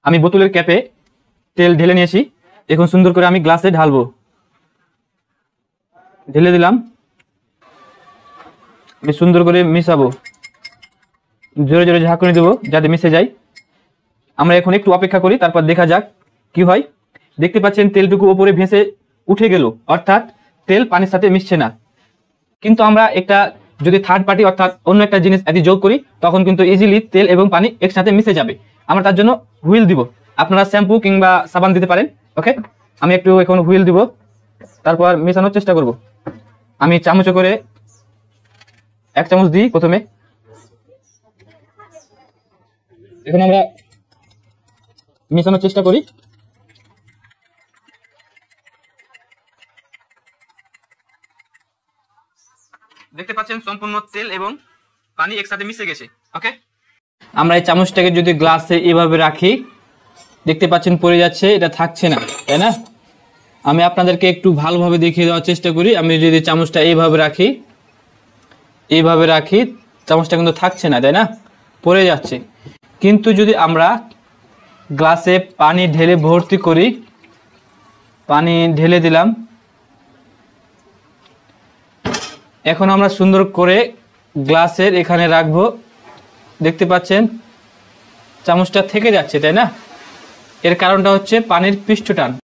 আমি বোতলের ক্যাপে তেল ঢেলে নিয়েছি। এখন সুন্দর করে আমি গ্লাসে ঢালবো। ঢেলে দিলাম। আমি সুন্দর করে মিশাবো, জোরে জোরে ঝাঁকুনি দেবো যাতে মিশে যায়। আমরা এখন একটু অপেক্ষা করি, তারপর দেখা যাক কি হয়। দেখতে পাচ্ছেন তেলটুকু উপরে ভেসে উঠে গেল, অর্থাৎ তেল পানির সাথে মিশছে না। কিন্তু আমরা একটা যদি থার্ড পার্টি অর্থাৎ অন্য একটা জিনিস এটি যোগ করি, তখন কিন্তু ইজিলি তেল এবং পানি একসাথে মিশে যাবে। আমরা তার জন্য হুইল দিব। আপনারা শ্যাম্পু কিংবা সাবান দিতে পারেন। ওকে, আমি একটু এখন হুইল দিব, তারপর মেশানোর চেষ্টা করব। আমি চামচ করে 1 চামচ দিই প্রথমে। এখন আমরা মেশানোর চেষ্টা করি। দেখতে পাচ্ছেন সম্পূর্ণ তেল এবং পানি একসাথে মিশে গেছে। ওকে, আমরা এই চামচটাকে যদি গ্লাসে এভাবে রাখি, দেখতে পাচ্ছেন পড়ে যাচ্ছে, এটা থাকছে না, তাই না? আমি আপনাদেরকে একটু ভালোভাবে দেখিয়ে দেওয়ার চেষ্টা করি। আমি যদি চামচটা এইভাবে রাখি, চামচটা কিন্তু থাকছে না, তাই না? পড়ে যাচ্ছে। কিন্তু যদি আমরা গ্লাসে পানি ঢেলে ভর্তি করি, পানি ঢেলে দিলাম, এখন আমরা সুন্দর করে গ্লাসের এখানে রাখবো। দেখতে পাচ্ছেন চামচটা থেকে যাচ্ছে, তাই না? এর কারণটা হচ্ছে পানির পৃষ্ঠটান।